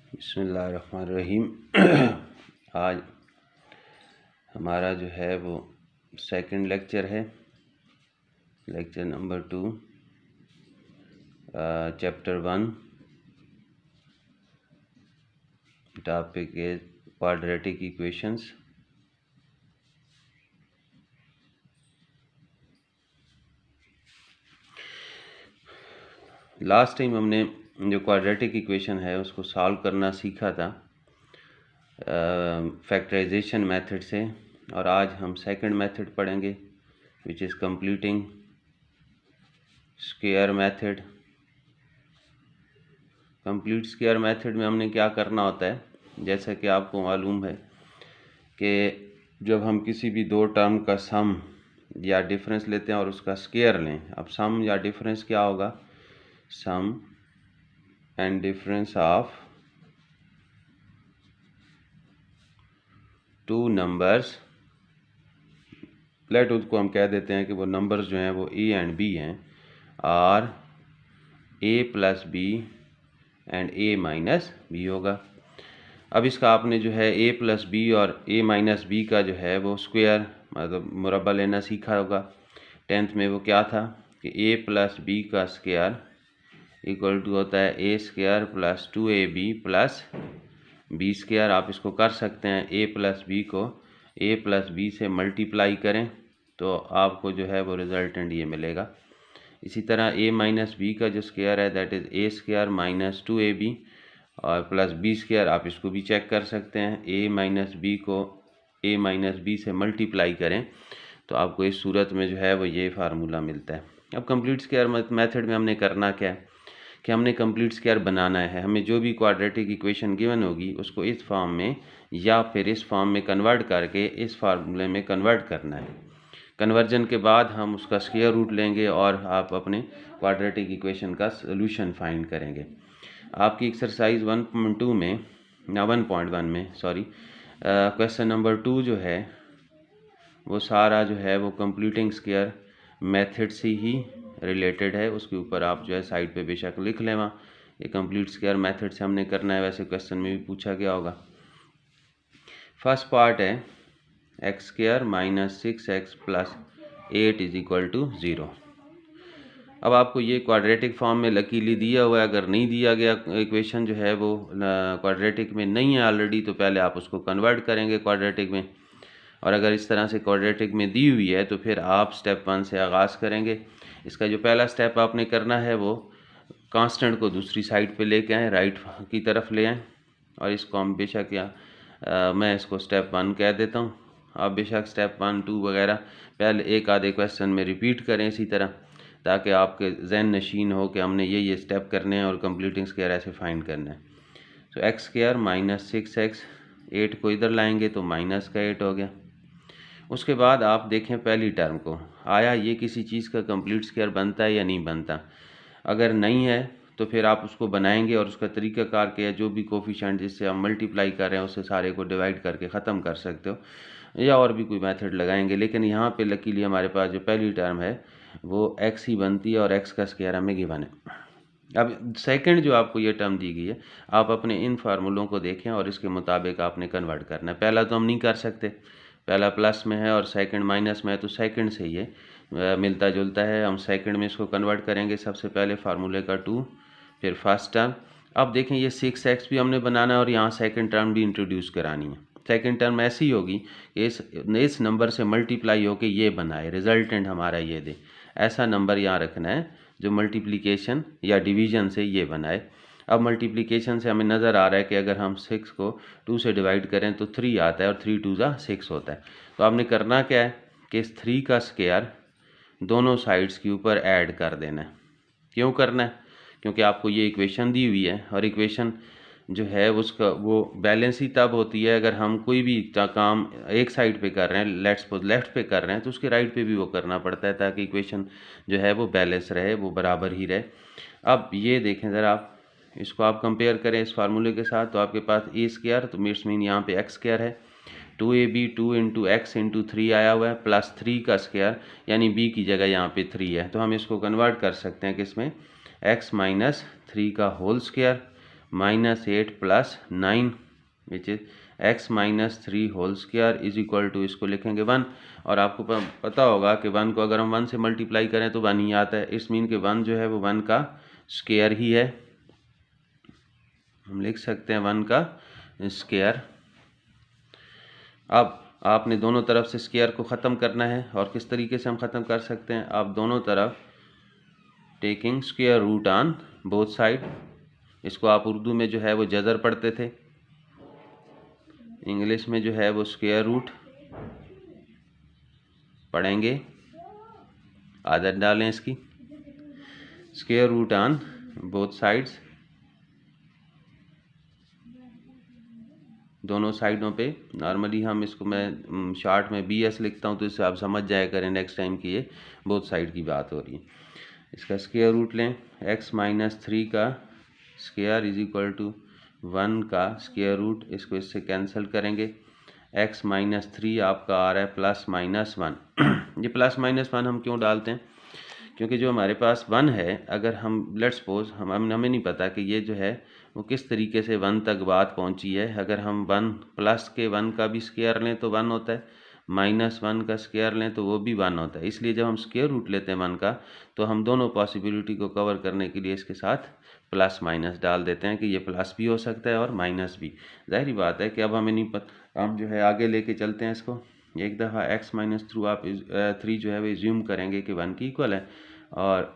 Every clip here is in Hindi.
बिस्मिल्लाहिर्रहमानिर्रहीम। आज हमारा जो है वो सेकंड लेक्चर है, lecture number 2, chapter 1। Topic is quadratic equations. Last time हमने जो क्वाड्रेटिक इक्वेशन है उसको सॉल्व करना सीखा था फैक्टराइजेशन मेथड से, और आज हम सेकंड मेथड पढ़ेंगे which is completing square method. Complete square method में हमने क्या करना होता है, जैसा कि आपको मालूम है कि जब हम किसी भी दो टर्म का सम या डिफरेंस लेते हैं और उसका स्क्वायर लें, अब सम या डिफरेंस क्या होगा, sum and difference of two numbers, let उसको हम कह देते हैं कि वो नंबर्स जो हैं वो ए एंड बी हैं, और A plus B and A minus B होगा। अब इसका आपने जो है ए प्लस बी और ए माइनस बी का जो है वो स्क्वायर मतलब मुरब्बा लेना सीखा होगा। 10th में वो क्या था कि ए प्लस बी का स्क्वायर इक्वल टू होता है A square plus 2ab plus B square. आप इसको कर सकते हैं, ए प्लस बी को ए प्लस बी से मल्टीप्लाई करें तो आपको जो है वो रिजल्टेंट ये मिलेगा। इसी तरह ए माइनस बी का जो स्क्वायर है that is a square minus 2ab और प्लस बी स्क्वायर। आप इसको भी चेक कर सकते हैं, ए माइनस बी को ए माइनस बी से मल्टीप्लाई करें तो आपको इस सूरत में जो है वो ये फार्मूला मिलता है। अब कंप्लीट स्क्वायर मेथड में हमने करना क्या है कि हमने कंप्लीट स्क्वायर बनाना है। हमें जो भी क्वाड्रेटिक इक्वेशन गिवन होगी उसको इस फॉर्म में या फिर इस फॉर्म में कन्वर्ट करके इस फार्मूले में कन्वर्ट करना है। कन्वर्जन के बाद हम उसका स्क्वायर रूट लेंगे और आप अपने क्वाड्रेटिक इक्वेशन का सोल्यूशन फाइंड करेंगे। आपकी एक्सरसाइज 1.2 में या 1.1 में क्वेश्चन नंबर 2 जो है वो सारा जो है वो कंप्लीटिंग स्क्वायर मेथड से ही रिलेटेड है। उसके ऊपर आप जो है साइड पे बेशक लिख लें, वहाँ ये कंप्लीट स्क्वायर मेथड से हमने करना है, वैसे क्वेश्चन में भी पूछा गया होगा। फर्स्ट पार्ट है x square minus 6x plus 8 is equal to 0। अब आपको ये क्वाड्रेटिक फॉर्म में लकीली दिया हुआ है। अगर नहीं दिया गया इक्वेशन जो है वो क्वाड्रेटिक में नहीं है ऑलरेडी, तो पहले आप उसको कन्वर्ट करेंगे क्वाड्रेटिक में, और अगर इस तरह से क्वाड्रेटिक में दी हुई है तो फिर आप स्टेप 1 से आगाज़ करेंगे। इसका जो पहला स्टेप आपने करना है वो कांस्टेंट को दूसरी साइड पे लेके आएँ, राइट की तरफ ले आएँ, और इसको हम बेशक मैं इसको स्टेप 1 कह देता हूँ। आप बेशक स्टेप 1, 2 वगैरह पहले एक आधे क्वेश्चन में रिपीट करें इसी तरह, ताकि आपके जहन नशीन हो कि हमने ये स्टेप करने हैं और कंप्लीटिंग स्क्वायर ऐसे फाइंड करना है। तो एक्स स्क्वायर माइनस 6x, 8 को इधर लाएंगे तो माइनस का 8 हो गया। उसके बाद आप देखें पहली टर्म को, आया ये किसी चीज़ का कंप्लीट स्क्वायर बनता है या नहीं बनता। अगर नहीं है तो फिर आप उसको बनाएंगे और उसका तरीक़ाकार क्या, जो भी कोफिशिएंट जिससे आप मल्टीप्लाई कर रहे हैं उससे सारे को डिवाइड करके ख़त्म कर सकते हो, या और भी कोई मेथड लगाएंगे। लेकिन यहाँ पे लकीली हमारे पास जो पहली टर्म है वो x ही बनती है और x का स्क्वायर हमें गिवन है। अब सेकंड जो आपको ये टर्म दी गई है, आप अपने इन फार्मूलों को देखें और इसके मुताबिक आपने कन्वर्ट करना है। पहला तो हम नहीं कर सकते, पहला प्लस में है और सेकंड माइनस में है, तो सेकंड से ये मिलता जुलता है। हम सेकंड में इसको कन्वर्ट करेंगे, सबसे पहले फार्मूले का 2, फिर फर्स्ट टर्म। अब देखें ये 6x भी हमने बनाना है और यहाँ सेकंड टर्म भी इंट्रोड्यूस करानी है। सेकंड टर्म ऐसी होगी कि इस नंबर से मल्टीप्लाई होकर ये बनाए, रिजल्टेंट हमारा ये दे। ऐसा नंबर यहाँ रखना है जो मल्टीप्लिकेशन या डिवीज़न से ये बनाए। अब मल्टीप्लिकेशन से हमें नज़र आ रहा है कि अगर हम 6 को 2 से डिवाइड करें तो 3 आता है और 3 2 ज़ा 6 होता है। तो आपने करना क्या है कि इस 3 का स्क्वायर दोनों साइड्स के ऊपर ऐड कर देना है। क्यों करना है? क्योंकि आपको ये इक्वेशन दी हुई है और इक्वेशन जो है उसका वो बैलेंस ही तब होती है अगर हम कोई भी काम एक साइड पे कर रहे हैं, लेट्स सपोज लेफ्ट पे कर रहे हैं, तो उसके राइट पे भी वो करना पड़ता है ताकि इक्वेशन जो है वो बैलेंस रहे, वो बराबर ही रहे। अब ये देखें ज़रा, आप इसको आप कंपेयर करें इस फार्मूले के साथ, तो आपके पास ए स्क्वायर, तो मीट्स मीन यहाँ पे एक्स स्क्वायर है, 2ab 2 इंटू एक्स इंटू 3 आया हुआ है, प्लस 3 का स्क्वायर यानी b की जगह यहाँ पे 3 है, तो हम इसको कन्वर्ट कर सकते हैं कि इसमें x माइनस 3 का whole square -8 + 9 which is x - 3 whole square is equal to, इसको लिखेंगे 1। और आपको पता होगा कि 1 को अगर हम 1 से मल्टीप्लाई करें तो 1 ही आता है। इस मीन के 1 जो है वो 1 का स्क्वायर ही है। हम लिख सकते हैं 1 का स्क्वायर। अब आपने दोनों तरफ से स्क्वायर को ख़त्म करना है, और किस तरीके से हम ख़त्म कर सकते हैं? आप दोनों तरफ taking square root on both side, इसको आप उर्दू में जो है वो जज़र पढ़ते थे, इंग्लिश में जो है वो स्क्वायर रूट पढ़ेंगे। आदत डालें इसकी, square root on both sides, दोनों साइडों पे। नॉर्मली हम इसको मैं शॉर्ट में BS लिखता हूँ, तो इससे आप समझ जाया करें नेक्स्ट टाइम कि ये बोथ साइड की बात हो रही है। इसका स्क्वायर रूट लें, x - 3 का स्क्वायर इज इक्वल टू 1 का स्क्वायर रूट, इसको इससे कैंसिल करेंगे। x - 3 आपका आ रहा है +-1। ये +-1 हम क्यों डालते हैं? क्योंकि जो हमारे पास 1 है, अगर हम लेट्स सपोज हमें नहीं पता कि ये जो है वो किस तरीके से 1 तक बात पहुंची है। अगर हम 1 प्लस के 1 का भी स्क्वायर लें तो 1 होता है, -1 का स्क्वायर लें तो वो भी 1 होता है। इसलिए जब हम स्क्वायर रूट लेते हैं 1 का, तो हम दोनों पॉसिबिलिटी को कवर करने के लिए इसके साथ प्लस माइनस डाल देते हैं कि ये प्लस भी हो सकता है और माइनस भी। ज़ाहिर बात है कि अब हमें नहीं पता, हम जो है आगे लेके चलते हैं इसको। एक दफ़ा x - थ्रू आप 3 जो है वो एज्यूम करेंगे कि 1 की इक्वल है, और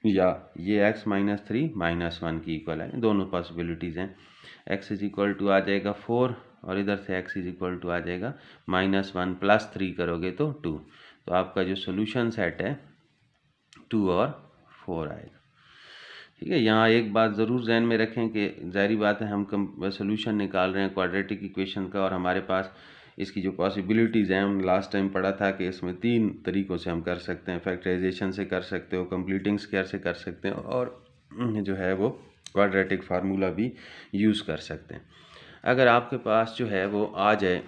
या ये x - 3 -1 की इक्वल है। दोनों पॉसिबिलिटीज़ हैं। x इज इक्वल टू आ जाएगा 4, और इधर से x इज इक्वल टू आ जाएगा -1 + 3 करोगे तो 2। तो आपका जो सोल्यूशन सेट है 2 और 4 आएगा। ठीक है, यहाँ एक बात ज़रूर जहन में रखें कि ज़ाहिर बात है हम सोल्यूशन निकाल रहे हैं क्वाड्रेटिक इक्वेशन का, और हमारे पास इसकी जो पॉसिबिलिटीज़ हैं, हम लास्ट टाइम पढ़ा था कि इसमें 3 तरीक़ों से हम कर सकते हैं। फैक्टराइजेशन से कर सकते हो, कंप्लीटिंग स्क्वायर से कर सकते हैं, और जो है वो क्वाड्रेटिक फार्मूला भी यूज़ कर सकते हैं। अगर आपके पास जो है वो आ जाए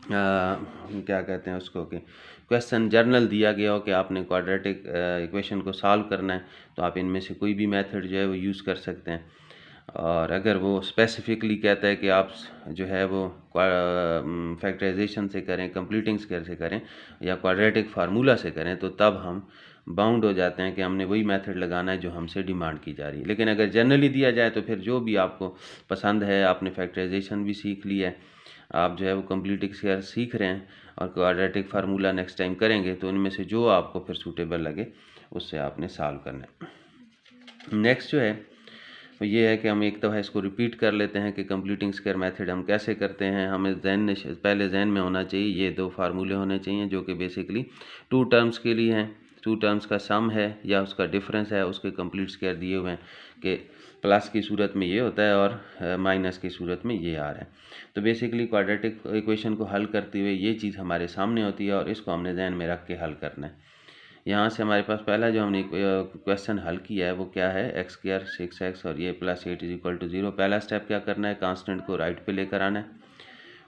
क्या कहते हैं उसको, कि क्वेश्चन जर्नल दिया गया हो कि आपने क्वाड्रेटिक इक्वेशन को सॉल्व करना है, तो आप इनमें से कोई भी मेथड जो है वो यूज़ कर सकते हैं। और अगर वो स्पेसिफिकली कहता है कि आप जो है वो फैक्टराइजेशन से करें, कंप्लीटिंग स्क्वायर से करें, या क्वाड्रेटिक फार्मूला से करें, तो तब हम बाउंड हो जाते हैं कि हमने वही मेथड लगाना है जो हमसे डिमांड की जा रही है। लेकिन अगर जनरली दिया जाए तो फिर जो भी आपको पसंद है, आपने फैक्टराइजेशन भी सीख लिया है, आप जो है वो कंप्लीटिंग स्क्वायर सीख रहे हैं और क्वाड्रेटिक फार्मूला नेक्स्ट टाइम करेंगे, तो उनमें से जो आपको फिर सूटेबल लगे उससे आपने सॉल्व करना है। नेक्स्ट जो है तो ये है कि हम एक दफ़ा इसको रिपीट कर लेते हैं कि कंप्लीटिंग स्क्वायर मेथड हम कैसे करते हैं। हमें पहले जहन में होना चाहिए ये 2 फार्मूले होने चाहिए जो कि बेसिकली 2 टर्म्स के लिए हैं। 2 टर्म्स का सम है या उसका डिफरेंस है, उसके कंप्लीट स्क्वायर दिए हुए हैं कि प्लस की सूरत में ये होता है और माइनस की सूरत में ये आ रहा है। तो बेसिकली क्वाड्रेटिक इक्वेशन को हल करते हुए ये चीज़ हमारे सामने होती है और इसको हमने जहन में रख के हल करना है। यहाँ से हमारे पास पहला जो हमने क्वेश्चन हल किया है वो क्या है, x² 6x और ये +8 = 0। पहला स्टेप क्या करना है, कांस्टेंट को राइट पे लेकर आना है।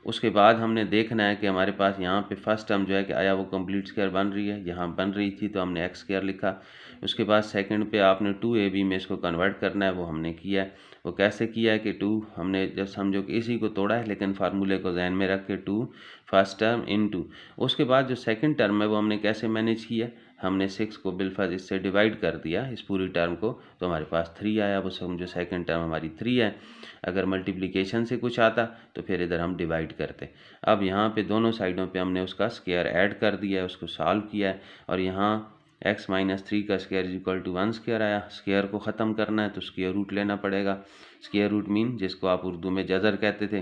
उसके बाद हमने देखना है कि हमारे पास यहाँ पे फर्स्ट टर्म जो है कि आया वो कंप्लीट स्क्वायर बन रही है, यहाँ बन रही थी तो हमने x² लिखा। उसके बाद सेकंड पे आपने 2ab में इसको कन्वर्ट करना है, वो हमने किया है। वो कैसे किया है कि 2 हमने जब समझो कि इसी को तोड़ा है, लेकिन फार्मूले को जहन में रख के 2 फर्स्ट टर्म इनटू, उसके बाद जो सेकंड टर्म है वो हमने कैसे मैनेज किया, हमने 6 को बिलफर्ज इससे डिवाइड कर दिया इस पूरी टर्म को, तो हमारे पास 3 आया। वो समझो सेकंड टर्म हमारी 3 है। अगर मल्टीप्लिकेशन से कुछ आता तो फिर इधर हम डिवाइड करते। अब यहाँ पे दोनों साइडों पे हमने उसका स्क्वायर ऐड कर दिया है, उसको सॉल्व किया है, और यहाँ x - 3 का स्क्वायर = 1 स्क्वायर आया। स्क्वायर को ख़त्म करना है तो स्क्वायर रूट लेना पड़ेगा। स्क्वायर रूट मीन जिसको आप उर्दू में जज़र कहते थे,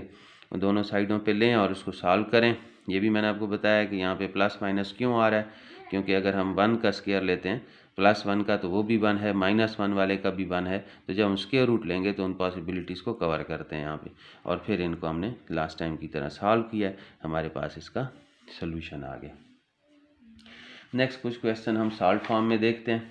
दोनों साइडों पे लें और उसको सॉल्व करें। ये भी मैंने आपको बताया कि यहाँ पे प्लस माइनस क्यों आ रहा है, क्योंकि अगर हम 1 का स्क्वायर लेते हैं +1 का तो वो भी 1 है, -1 वाले का भी 1 है, तो जब हम स्क्वायर रूट लेंगे तो उन पॉसिबिलिटीज़ को कवर करते हैं यहाँ पे, और फिर इनको हमने लास्ट टाइम की तरह सॉल्व किया है, हमारे पास इसका सोल्यूशन आ गया। नेक्स्ट कुछ क्वेश्चन हम सॉल्व फॉर्म में देखते हैं।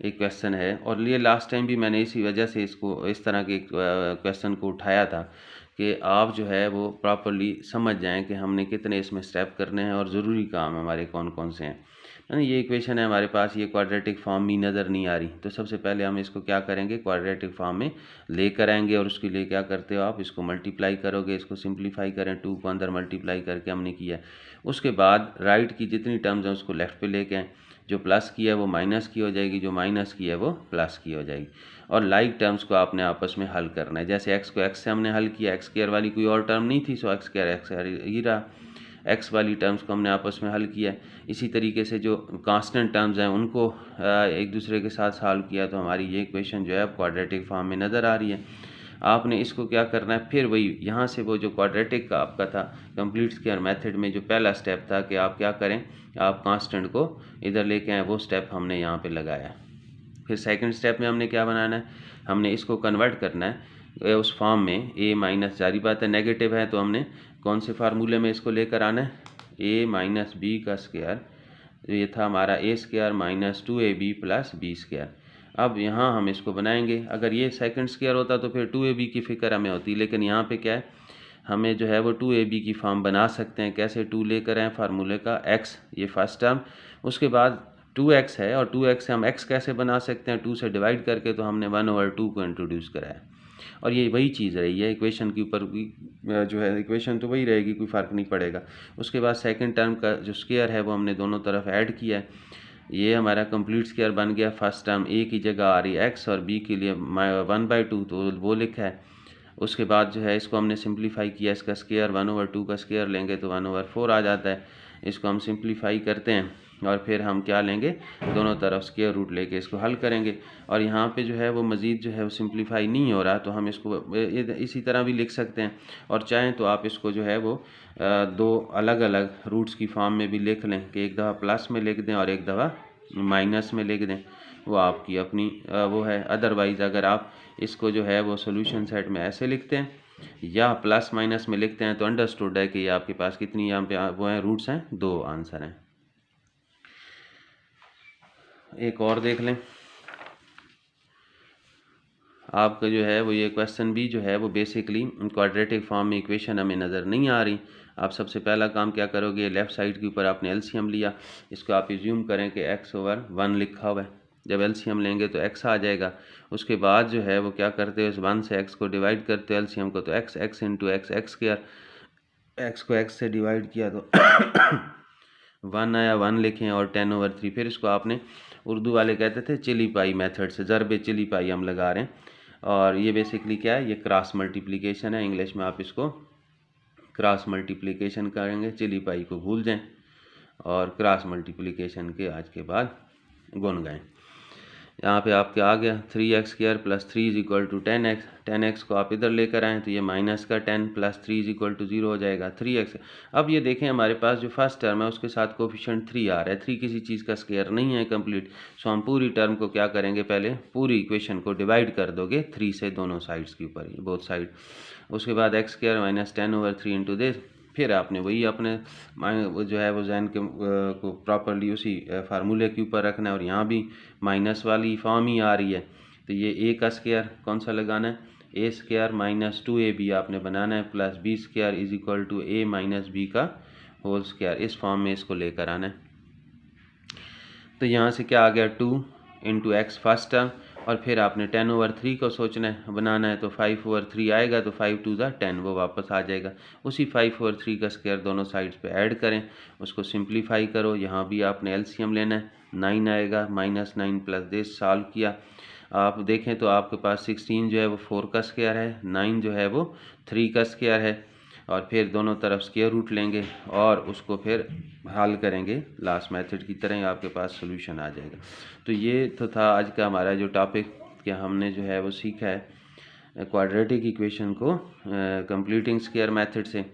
एक क्वेश्चन है, और ये लास्ट टाइम भी मैंने इसी वजह से इसको इस तरह के क्वेश्चन को उठाया था कि आप जो है वो प्रॉपर्ली समझ जाएं कि हमने कितने इसमें स्टेप करने हैं और ज़रूरी काम हमारे कौन कौन से हैं। है ना। ये इक्वेशन है हमारे पास, ये क्वाड्रेटिक फॉर्म में नज़र नहीं आ रही, तो सबसे पहले हम इसको क्या करेंगे, क्वाड्रेटिक फॉर्म में लेकर आएंगे। और उसके लिए क्या करते हो आप, इसको मल्टीप्लाई करोगे, इसको सिंप्लीफाई करें, 2 को अंदर मल्टीप्लाई करके हमने किया। उसके बाद राइट की जितनी टर्म्स हैं उसको लेफ्ट पे लेके आएँ, जो प्लस की है वो माइनस की हो जाएगी, जो माइनस की है वो प्लस की हो जाएगी। और लाइक टर्म्स को आपने आपस में हल करना है। जैसे एक्स को एक्स से हमने हल किया, एक्स स्क्वायर वाली कोई और टर्म नहीं थी, सो एक्स स्क्वायर ही रहा। एक्स वाली टर्म्स को हमने आपस में हल किया। इसी तरीके से जो कांस्टेंट टर्म्स हैं उनको एक दूसरे के साथ सॉल्व किया, तो हमारी ये इक्वेशन जो है क्वाड्रेटिक फॉर्म में नज़र आ रही है। आपने इसको क्या करना है, फिर वही यहाँ से वो जो क्वाड्रेटिक का आपका था कंप्लीट स्क्वायर मेथड में जो पहला स्टेप था कि आप क्या करें, आप कांस्टेंट को इधर लेके आए, वो स्टेप हमने यहाँ पे लगाया। फिर सेकंड स्टेप में हमने क्या बनाना है, हमने इसको कन्वर्ट करना है उस फॉर्म में ए माइनस, जारी बात है नेगेटिव है तो हमने कौन से फार्मूले में इसको लेकर आना है, ए माइनस बी का स्क्वायर, ये था हमारा A square minus 2ab plus B square. अब यहाँ हम इसको बनाएंगे, अगर ये सेकंड स्क्वायर होता तो फिर 2ab की फ़िक्र हमें होती, लेकिन यहाँ पे क्या है, हमें जो है वो 2ab की फॉर्म बना सकते हैं। कैसे, 2 लेकर आए फार्मूले का x, ये फर्स्ट टर्म, उसके बाद 2x है, और 2x से हम x कैसे बना सकते हैं, 2 से डिवाइड करके, तो हमने 1/2 को इंट्रोड्यूस कराया। और ये वही चीज़ रही है इक्वेशन के ऊपर भी, जो है इक्वेशन तो वही रहेगी, कोई फ़र्क नहीं पड़ेगा। उसके बाद सेकंड टर्म का जो स्क्वायर है वो हमने दोनों तरफ ऐड किया है, ये हमारा कंप्लीट स्क्वायर बन गया। फर्स्ट टर्म a की जगह आ रही है x, और b के लिए 1/2 तो वो लिखा है। उसके बाद जो है इसको हमने सिंप्लीफाई किया, इसका स्क्वायर 1/2 का स्क्वायर लेंगे तो 1/4 आ जाता है। इसको हम सिंप्लीफाई करते हैं, और फिर हम क्या लेंगे, दोनों तरफ स्क्वायर रूट लेके इसको हल करेंगे। और यहाँ पे जो है वो मज़ीद जो है वो सिंप्लीफाई नहीं हो रहा, तो हम इसको इसी तरह भी लिख सकते हैं, और चाहें तो आप इसको जो है वो दो अलग अलग रूट्स की फॉर्म में भी लिख लें, कि एक दफ़ा प्लस में लिख दें और एक दफ़ा माइनस में लिख दें, वो आपकी अपनी वो है। अदरवाइज़ अगर आप इसको जो है वो सोल्यूशन सेट में ऐसे लिखते हैं या प्लस माइनस में लिखते हैं, तो अंडरस्टूड है कि ये आपके पास कितनी यहाँ पे वो हैं, रूट्स हैं, 2 आंसर हैं। एक और देख लें, आपका जो है वो ये क्वेश्चन भी जो है वो बेसिकली क्वाड्रेटिक फॉर्म में इक्वेशन हमें नज़र नहीं आ रही। आप सबसे पहला काम क्या करोगे, लेफ़्ट साइड के ऊपर आपने एलसीएम लिया, इसको आप एज्यूम करें कि x/1 लिखा हुआ है। जब एलसीएम लेंगे तो x आ जाएगा। उसके बाद जो है वो क्या करते हो, इस 1 से x को डिवाइड करते हो एलसीएम को, तो x into x square, x को x से डिवाइड किया तो 1 आया, 1 लिखें, और 10/3। फिर इसको आपने, उर्दू वाले कहते थे चिली पाई मेथड से, ज़रब चिली पाई हम लगा रहे हैं। और ये बेसिकली क्या है, ये क्रॉस मल्टीप्लिकेशन है, इंग्लिश में आप इसको क्रॉस मल्टीप्लिकेशन करेंगे, चिली पाई को भूल जाएं, और क्रॉस मल्टीप्लिकेशन के आज के बाद गुण गाएं। यहाँ पे आपके आ गया 3x² plus 3 is equal to 10x। 10x को आप इधर लेकर आएँ तो ये माइनस का 10 प्लस 3 इज इक्वल टू 0 हो जाएगा 3x। अब ये देखें हमारे पास जो फर्स्ट टर्म है उसके साथ कोफिशिएंट 3 आ रहा है, 3 किसी चीज़ का स्क्वायर नहीं है कंप्लीट, सो हम पूरी टर्म को क्या करेंगे, पहले पूरी इक्वेशन को डिवाइड कर दोगे 3 से दोनों साइड्स के ऊपर, बोथ साइड। उसके बाद x² माइनस 10/3 इंटू दिस। फिर आपने वही अपने वो जो है वो जहन के को प्रॉपरली उसी फार्मूले के ऊपर रखना है, और यहाँ भी माइनस वाली फॉर्म ही आ रही है, तो ये a का स्क्वायर कौन सा लगाना है, a² माइनस 2ab आपने बनाना है, plus b² is equal to a minus b का होल स्क्वायर, इस फॉर्म में इसको लेकर आना है। तो यहाँ से क्या आ गया, 2 इंटू एक्स फर्स्ट टर्म, और फिर आपने 10/3 को सोचना है, बनाना है, तो 5/3 आएगा, तो 5 2 ज़ा 10 वो वापस आ जाएगा। उसी 5/3 का स्क्वायर दोनों साइड्स पे ऐड करें, उसको सिंप्लीफाई करो, यहाँ भी आपने एलसीएम लेना है, 9 आएगा, -9 प्लस दिस, सॉल्व किया। आप देखें तो आपके पास 16 जो है वो 4 का स्क्वायर है, 9 जो है वो 3 का स्क्वायर है, और फिर दोनों तरफ स्क्वायर रूट लेंगे और उसको फिर हल करेंगे लास्ट मेथड की तरह ही, आपके पास सॉल्यूशन आ जाएगा। तो ये तो था आज का हमारा जो टॉपिक, कि हमने जो है वो सीखा है क्वाड्रेटिक इक्वेशन को कंप्लीटिंग स्क्वायर मेथड से।